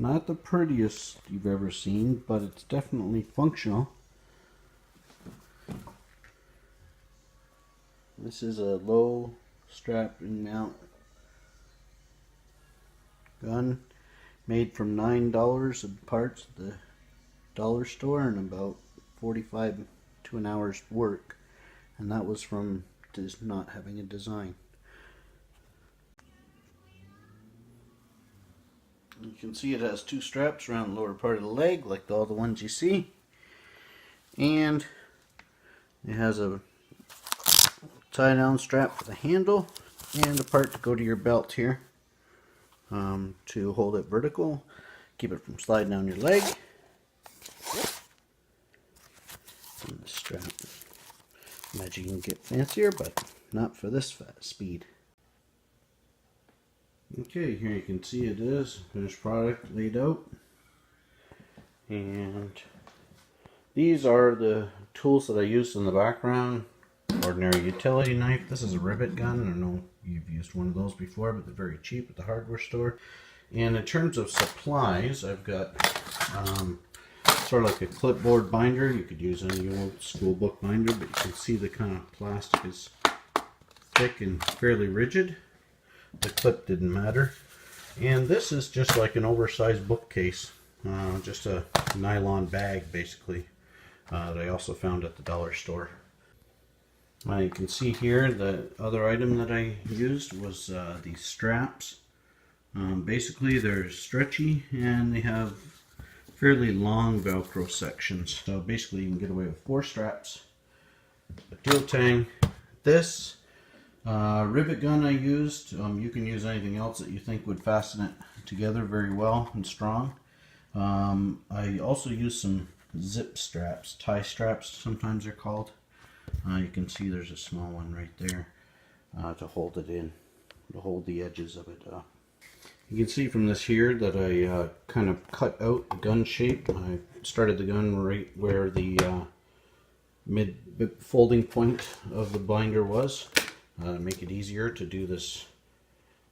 Not the prettiest you've ever seen, but it's definitely functional. This is a low strap and mount gun made from $9 of parts at the dollar store and about 45 to an hour's work, and that was from just not having a design. You can see it has two straps around the lower part of the leg like all the ones you see, and it has a tie down strap for the handle and a part to go to your belt here to hold it vertical, keep it from sliding down your leg. And the strap, imagine you can get fancier, but not for this speed. Okay, here you can see it is finished product laid out, and these are the tools that I used in the background. Ordinary utility knife. This is a rivet gun. I don't know if you've used one of those before, but they're very cheap at the hardware store. And in terms of supplies, I've got sort of like a clipboard binder. You could use any old school book binder, but you can see the kind of plastic is thick and fairly rigid. The clip didn't matter. And this is just like an oversized bookcase, just a nylon bag basically, that I also found at the dollar store. You can see here the other item that I used was these straps. Basically they're stretchy and they have fairly long Velcro sections. So basically you can get away with 4 straps. A dual tang. This rivet gun I used, you can use anything else that you think would fasten it together very well and strong. I also used some zip straps, tie straps sometimes they're called. You can see there's a small one right there to hold it in, to hold the edges of it. You can see from this here that I kind of cut out the gun shape. I started the gun right where the mid folding point of the binder was. To make it easier to do this,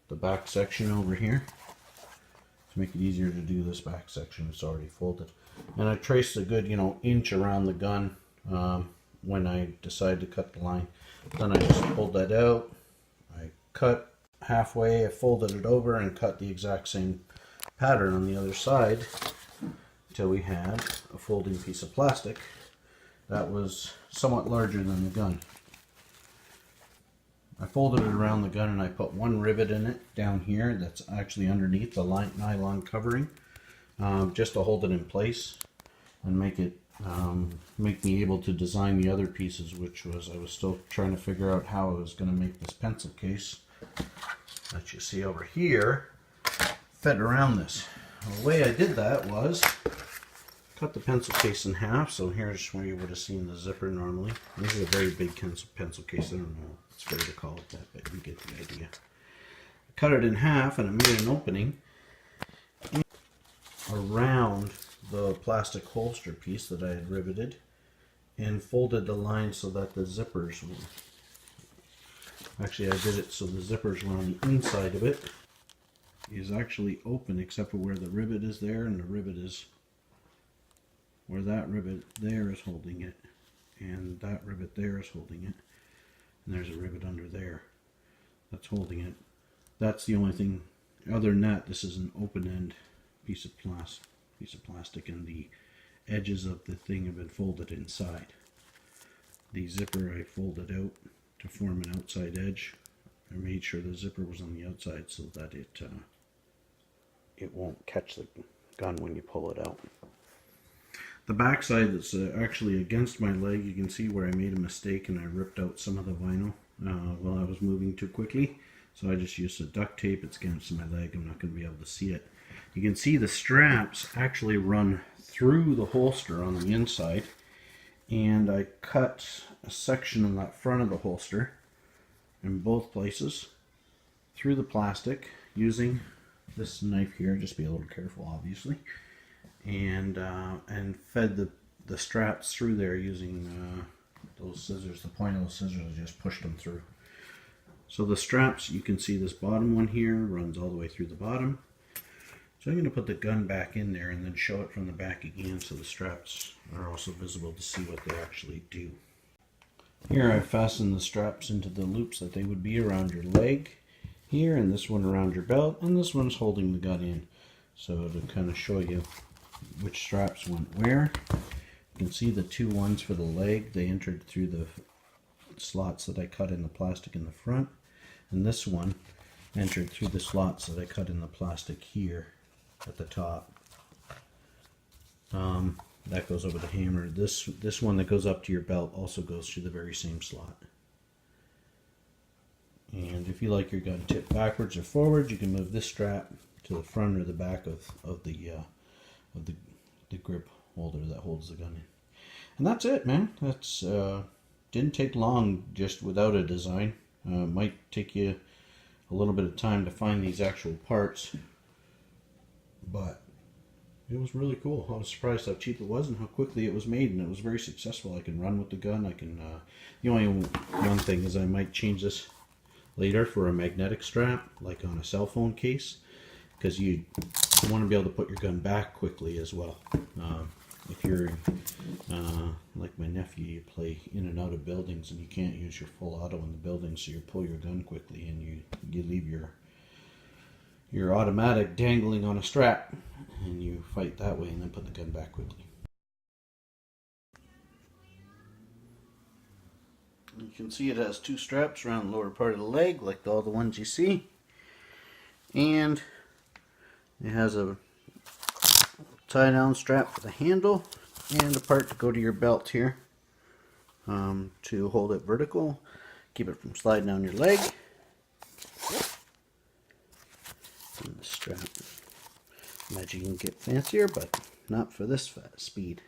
the back section over here. To make it easier to do this back section, it's already folded. And I traced a good, inch around the gun when I decided to cut the line. Then I just pulled that out. I cut halfway, I folded it over and cut the exact same pattern on the other side until we had a folding piece of plastic that was somewhat larger than the gun. I folded it around the gun and I put one rivet in it down here that's actually underneath the nylon covering, just to hold it in place and make me able to design the other pieces, which was I was still trying to figure out how I was going to make this pencil case that you see over here fit around this. Well, the way I did that was cut the pencil case in half. So here's where you would have seen the zipper normally. This is a very big pencil case. I don't know if it's fair to call it that, but you get the idea. I cut it in half and I made an opening around the plastic holster piece that I had riveted and folded the line so that the zippers were, actually I did it so the zippers were on the inside of it. It is actually open except for where the rivet is there, and the rivet is where that rivet there is holding it, and that rivet there is holding it, and there's a rivet under there that's holding it. That's the only thing. Other than that, this is an open-end piece of plastic, and the edges of the thing have been folded inside. The zipper I folded out to form an outside edge. I made sure the zipper was on the outside so that it won't catch the gun when you pull it out. The back side that's actually against my leg, you can see where I made a mistake and I ripped out some of the vinyl while I was moving too quickly. So I just used a duct tape. It's against my leg. I'm not going to be able to see it. You can see the straps actually run through the holster on the inside, and I cut a section in that front of the holster in both places through the plastic using this knife here. Just be a little careful, obviously. And fed the straps through there using those scissors. The point of those scissors, I just pushed them through. So the straps, you can see this bottom one here runs all the way through the bottom. So I'm going to put the gun back in there and then show it from the back again so the straps are also visible to see what they actually do. Here I've fastened the straps into the loops that they would be around your leg here, and this one around your belt, and this one's holding the gun in. So to kind of show you which straps went where, you can see the two ones for the leg, they entered through the slots that I cut in the plastic in the front, and this one entered through the slots that I cut in the plastic here at the top. That goes over the hammer. This one that goes up to your belt also goes through the very same slot. And if you like your gun tipped backwards or forwards, you can move this strap to the front or the back of the grip holder that holds the gun in. And that's it, man. That's didn't take long just without a design. Might take you a little bit of time to find these actual parts, but it was really cool. I was surprised how cheap it was and how quickly it was made, and it was very successful. I can run with the gun. I can. The only one thing is I might change this later for a magnetic strap, like on a cell phone case, because you want to be able to put your gun back quickly as well. If you're like my nephew, you play in and out of buildings and you can't use your full auto in the building, so you pull your gun quickly and you leave your automatic dangling on a strap, and you fight that way and then put the gun back quickly. You can see it has two straps around the lower part of the leg, like all the ones you see, and it has a tie down strap for the handle and a part to go to your belt here to hold it vertical, keep it from sliding down your leg. And the strap, imagine you can get fancier, but not for this speed.